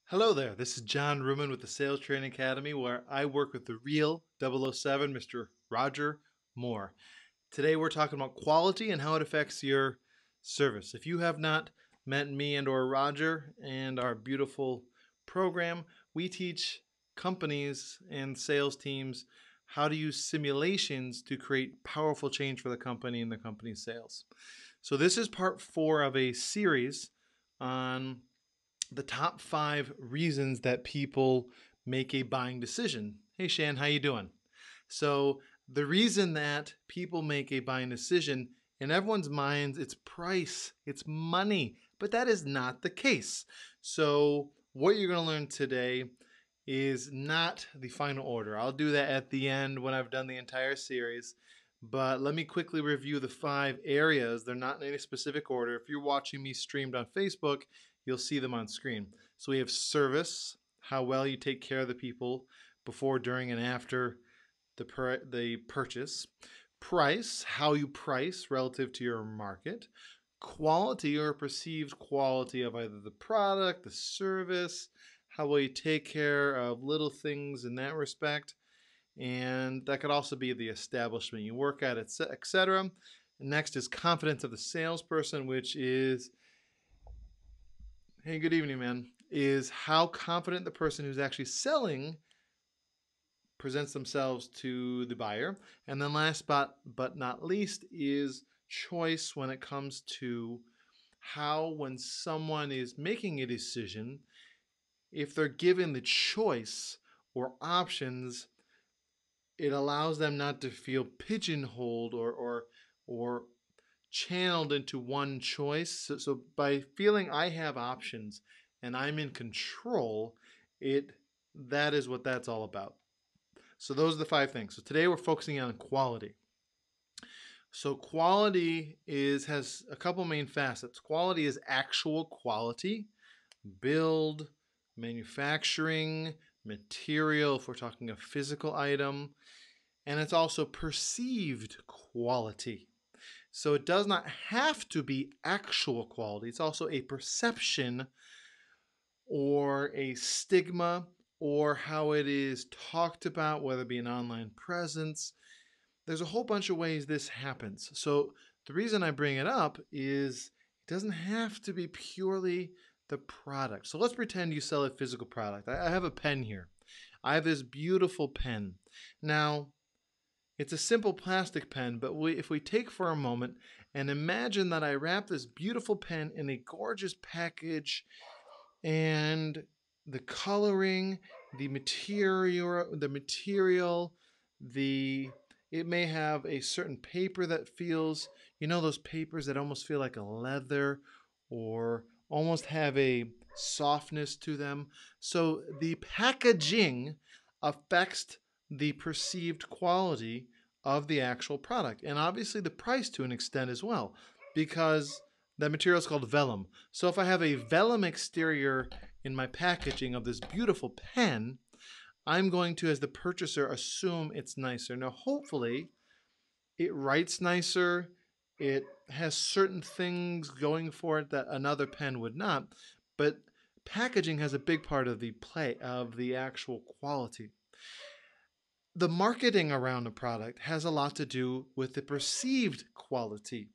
Hello there, this is John Ruman with the Sales Training Academy, where I work with the real 007, Mr. Roger Moore. Today we're talking about quality and how it affects your service. If you have not met me and or Roger and our beautiful program, we teach companies and sales teams how to use simulations to create powerful change for the company and the company's sales. So this is part 4 of a series on the top 5 reasons that people make a buying decision. Hey Shan, how you doing? So the reason that people make a buying decision, in everyone's minds, it's price, it's money, but that is not the case. So what you're going to learn today is not the final order. I'll do that at the end when I've done the entire series. But let me quickly review the 5 areas. They're not in any specific order. If you're watching me streamed on Facebook, you'll see them on screen. So we have service, how well you take care of the people before, during, and after the purchase. Price, how you price relative to your market. Quality or perceived quality of either the product, the service, how well you take care of little things in that respect. And that could also be the establishment you work at, etc. Next is confidence of the salesperson, which is, hey, good evening, man, is how confident the person who's actually selling presents themselves to the buyer. And then last but not least is choice when it comes to how, when someone is making a decision, if they're given the choice or options, it allows them not to feel pigeonholed or channeled into one choice. So by feeling I have options and I'm in control, that is what that's all about. So those are the 5 things. So today we're focusing on quality. So quality has a couple main facets. Quality is actual quality, build, manufacturing, material, if we're talking a physical item, and it's also perceived quality. So it does not have to be actual quality. It's also a perception or a stigma or how it is talked about, whether it be an online presence. There's a whole bunch of ways this happens. So the reason I bring it up is it doesn't have to be purely the product. So let's pretend you sell a physical product. I have a pen here. I have this beautiful pen. Now, it's a simple plastic pen, but if we take for a moment and imagine that I wrap this beautiful pen in a gorgeous package, and the coloring, the material, it may have a certain paper that feels, those papers that almost feel like a leather or almost have a softness to them. So the packaging affects the perceived quality of the actual product, and obviously the price to an extent as well, because that material is called vellum. So if I have a vellum exterior in my packaging of this beautiful pen, I'm going to, as the purchaser, assume it's nicer. Now, hopefully, it writes nicer. It has certain things going for it that another pen would not. But packaging has a big part of the play of the actual quality. The marketing around a product has a lot to do with the perceived quality.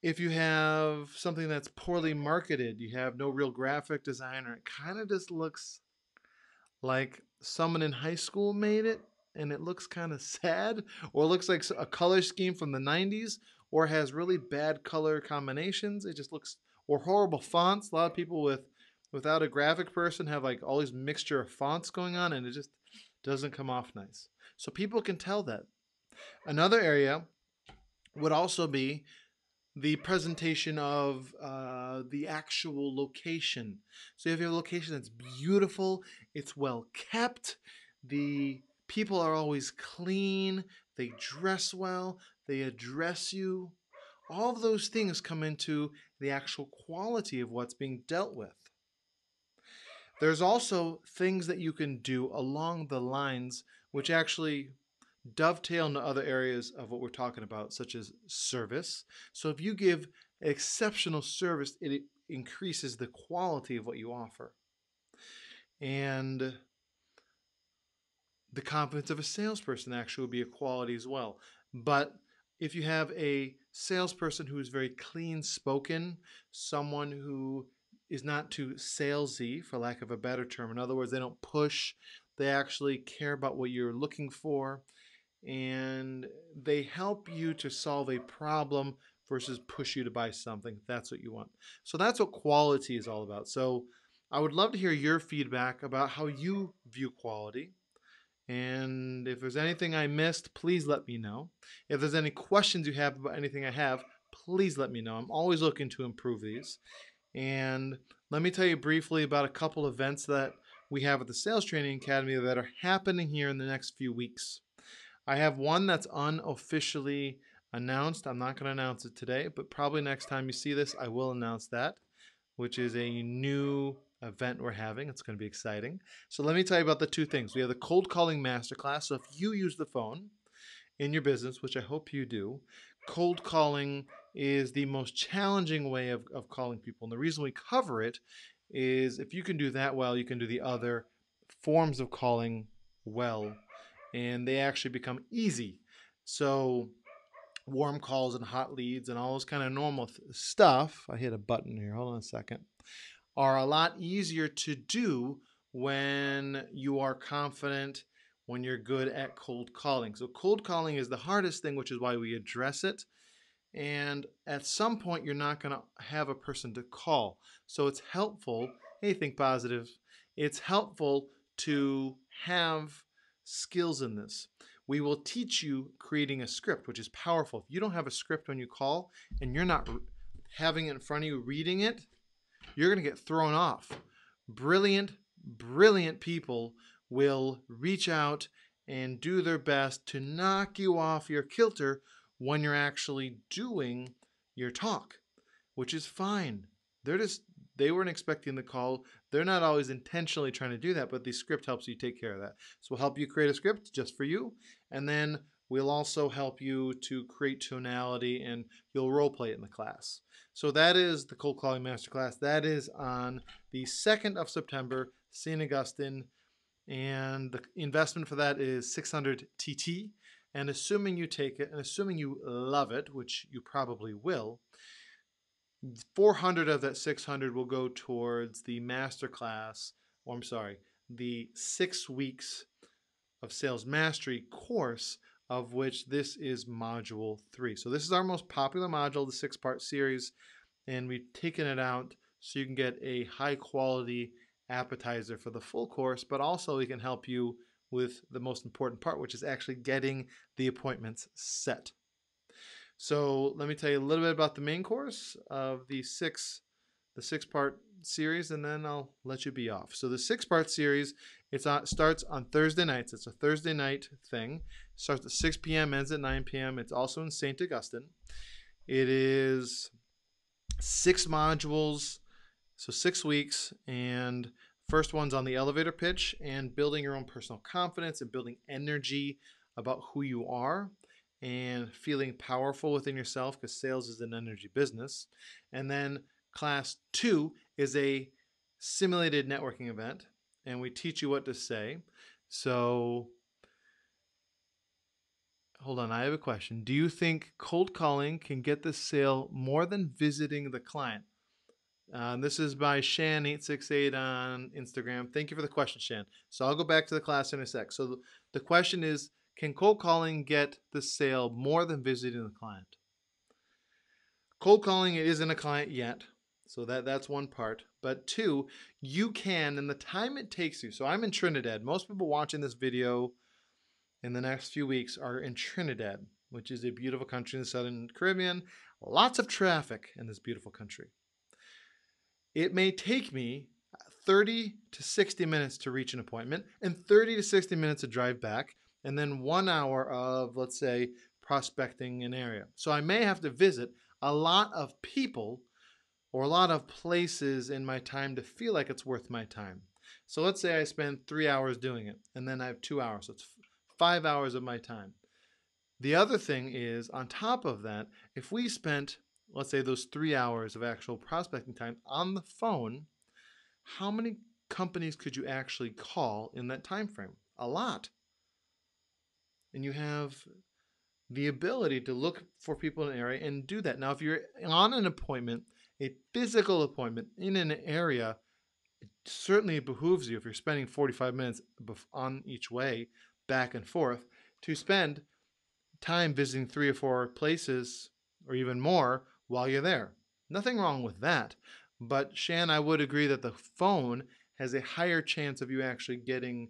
If you have something that's poorly marketed, you have no real graphic designer, it kind of just looks like someone in high school made it, and it looks kind of sad, or looks like a color scheme from the 90s, or has really bad color combinations. It just looks, or horrible fonts. A lot of people without a graphic person have like all these mixture of fonts going on, and it just doesn't come off nice. So people can tell that. Another area would also be the presentation of the actual location. So if you have a location that's beautiful, it's well kept, the people are always clean, they dress well, they address you. All of those things come into the actual quality of what's being dealt with. There's also things that you can do along the lines which actually dovetail into other areas of what we're talking about, such as service. So if you give exceptional service, it increases the quality of what you offer. And the confidence of a salesperson actually will be a quality as well. But if you have a salesperson who is very clean spoken, someone who is not too salesy, for lack of a better term, in other words, they don't push, they actually care about what you're looking for, and they help you to solve a problem versus push you to buy something. That's what you want. So that's what quality is all about. So I would love to hear your feedback about how you view quality. And if there's anything I missed, please let me know. If there's any questions you have about anything I have, please let me know. I'm always looking to improve these. And let me tell you briefly about a couple events that we have at the Sales Training Academy that are happening here in the next few weeks. I have one that's unofficially announced. I'm not going to announce it today, but probably next time you see this, I will announce that, which is a new event we're having. It's going to be exciting. So let me tell you about the two things. We have the cold calling masterclass. So if you use the phone in your business, which I hope you do, cold calling is the most challenging way of calling people. And the reason we cover it is if you can do that well, you can do the other forms of calling well, and they actually become easy. So warm calls and hot leads and all those kind of normal stuff. I hit a button here. Hold on a second. Are a lot easier to do when you are confident, when you're good at cold calling. So cold calling is the hardest thing, which is why we address it. And at some point, you're not going to have a person to call. So it's helpful. Hey, think positive. It's helpful to have skills in this. We will teach you creating a script, which is powerful. If you don't have a script when you call and you're not having it in front of you, reading it, you're going to get thrown off. Brilliant, brilliant people will reach out and do their best to knock you off your kilter when you're actually doing your talk, which is fine. They weren't expecting the call. They're not always intentionally trying to do that, but the script helps you take care of that. So we'll help you create a script just for you, and then we'll also help you to create tonality, and you'll role play it in the class. So that is the cold calling masterclass. That is on the 2nd of September, St. Augustine, and the investment for that is 600 TT. And assuming you take it, and assuming you love it, which you probably will, 400 of that 600 will go towards the masterclass, or I'm sorry, the 6 weeks of sales mastery course, of which this is module 3. So this is our most popular module, the 6-part series, and we've taken it out so you can get a high quality appetizer for the full course, but also we can help you with the most important part, which is actually getting the appointments set. So let me tell you a little bit about the main course of the 6-part series, and then I'll let you be off. So the 6-part series, starts on Thursday nights. It's a Thursday night thing. Starts at 6 p.m., ends at 9 p.m. It's also in St. Augustine. It is 6 modules, so 6 weeks, and first one's on the elevator pitch and building your own personal confidence and building energy about who you are and feeling powerful within yourself, because sales is an energy business. And then class 2 is a simulated networking event, and we teach you what to say. So hold on, I have a question. Do you think cold calling can get the sale more than visiting the client? This is by Shan868 on Instagram. Thank you for the question, Shan. So I'll go back to the class in a sec. So the question is, can cold calling get the sale more than visiting the client? Cold calling isn't a client yet, so that's one part. But 2, you can, in the time it takes you. So I'm in Trinidad. Most people watching this video in the next few weeks are in Trinidad, which is a beautiful country in the Southern Caribbean. Lots of traffic in this beautiful country. It may take me 30 to 60 minutes to reach an appointment and 30 to 60 minutes to drive back, and then 1 hour of, let's say, prospecting an area. So I may have to visit a lot of people or a lot of places in my time to feel like it's worth my time. So let's say I spend 3 hours doing it, and then I have 2 hours. So it's 5 hours of my time. The other thing is, on top of that, if we spent, let's say, those 3 hours of actual prospecting time on the phone, how many companies could you actually call in that time frame? A lot. And you have the ability to look for people in an area and do that. Now, if you're on an appointment, a physical appointment in an area, it certainly behooves you, if you're spending 45 minutes on each way, back and forth, to spend time visiting 3 or 4 places or even more while you're there. Nothing wrong with that. But Shan, I would agree that the phone has a higher chance of you actually getting,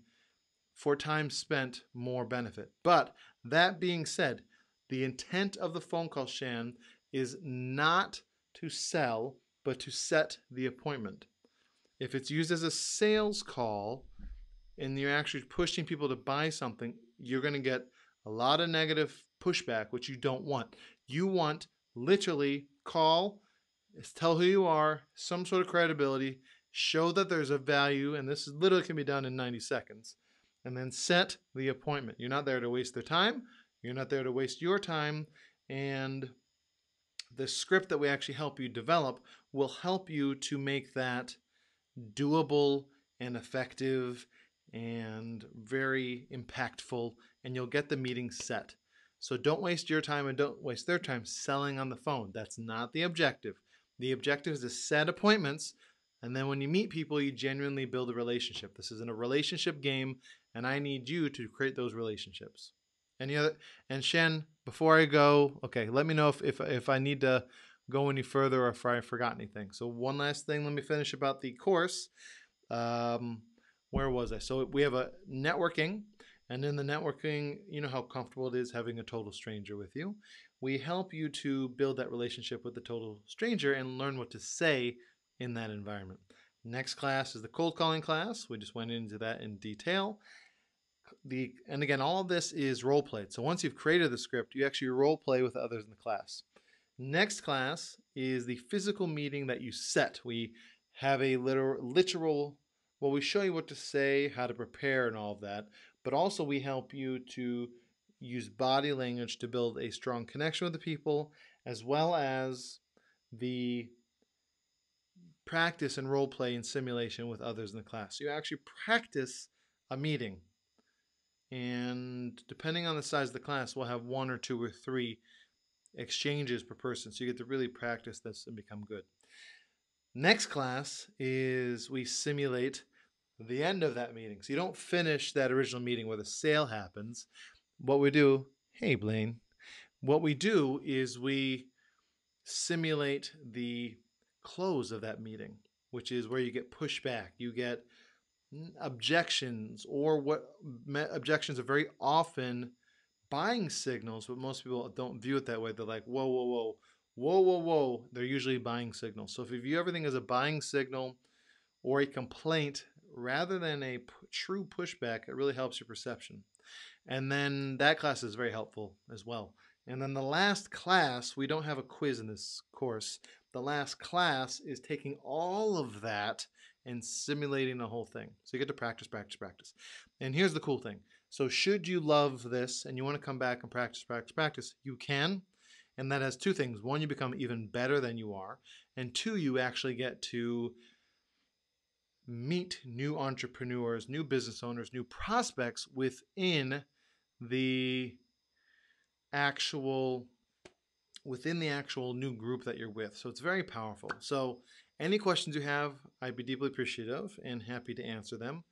for time spent, more benefit. But that being said, the intent of the phone call, Shan, is not to sell, but to set the appointment. If it's used as a sales call and you're actually pushing people to buy something, you're going to get a lot of negative pushback, which you don't want. You want literally call, tell who you are, some sort of credibility, show that there's a value, and this literally can be done in 90 seconds, and then set the appointment. You're not there to waste their time. You're not there to waste your time. And the script that we actually help you develop will help you to make that doable and effective and very impactful, and you'll get the meeting set. So don't waste your time and don't waste their time selling on the phone. That's not the objective. The objective is to set appointments, and then when you meet people, you genuinely build a relationship. This isn't a relationship game, and I need you to create those relationships. Any other? And Shen, before I go, okay, let me know if I need to go any further or if I forgot anything. So one last thing, let me finish about the course. Where was I? So we have a networking, and in the networking, you know how comfortable it is having a total stranger with you. We help you to build that relationship with the total stranger and learn what to say in that environment. Next class is the cold calling class. We just went into that in detail. And again, all of this is role played. So once you've created the script, you actually role play with others in the class. Next class is the physical meeting that you set. We have a literal, well, we show you what to say, how to prepare, and all of that. But also we help you to use body language to build a strong connection with the people, as well as the practice and role play and simulation with others in the class. So you actually practice a meeting. And depending on the size of the class, we'll have 1 or 2 or 3 exchanges per person. So you get to really practice this and become good. Next class is we simulate the end of that meeting. So you don't finish that original meeting where the sale happens. What we do, hey Blaine, what we do is we simulate the close of that meeting, which is where you get pushback, you get objections, or what objections are very often buying signals, but most people don't view it that way. They're like, whoa, whoa, whoa, whoa, whoa, whoa. They're usually buying signals. So if you view everything as a buying signal or a complaint rather than a true pushback, it really helps your perception. And then that class is very helpful as well. And then the last class, we don't have a quiz in this course. The last class is taking all of that and simulating the whole thing. So you get to practice, practice, practice. And here's the cool thing. So should you love this and you want to come back and practice, practice, practice, you can. And that has 2 things. 1, you become even better than you are. And 2, you actually get to meet new entrepreneurs, new business owners, new prospects within the actual new group that you're with. So it's very powerful. So any questions you have, I'd be deeply appreciative and happy to answer them.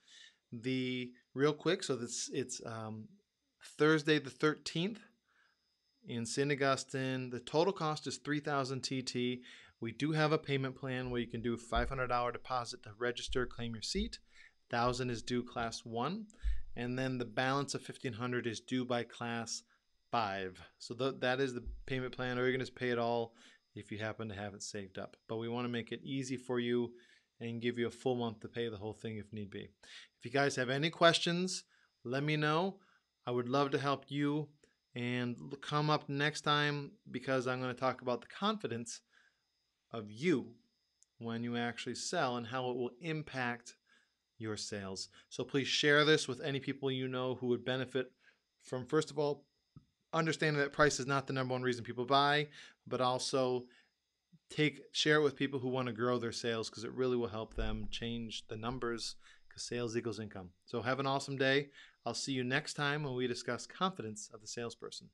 Real quick, so it's Thursday the 13th in St. Augustine. The total cost is $3,000 TT. We do have a payment plan where you can do a $500 deposit to register, claim your seat. $1,000 is due class 1, and then the balance of $1,500 is due by class 5. So that is the payment plan, or you're going to pay it all if you happen to have it saved up. But we want to make it easy for you and give you a full month to pay the whole thing if need be. If you guys have any questions, let me know. I would love to help you, and come up next time because I'm going to talk about the confidence of you when you actually sell and how it will impact your sales. So please share this with any people you know who would benefit from, first of all, understanding that price is not the #1 reason people buy, but also share it with people who want to grow their sales, because it really will help them change the numbers, because sales equals income. So have an awesome day. I'll see you next time when we discuss confidence of the salesperson.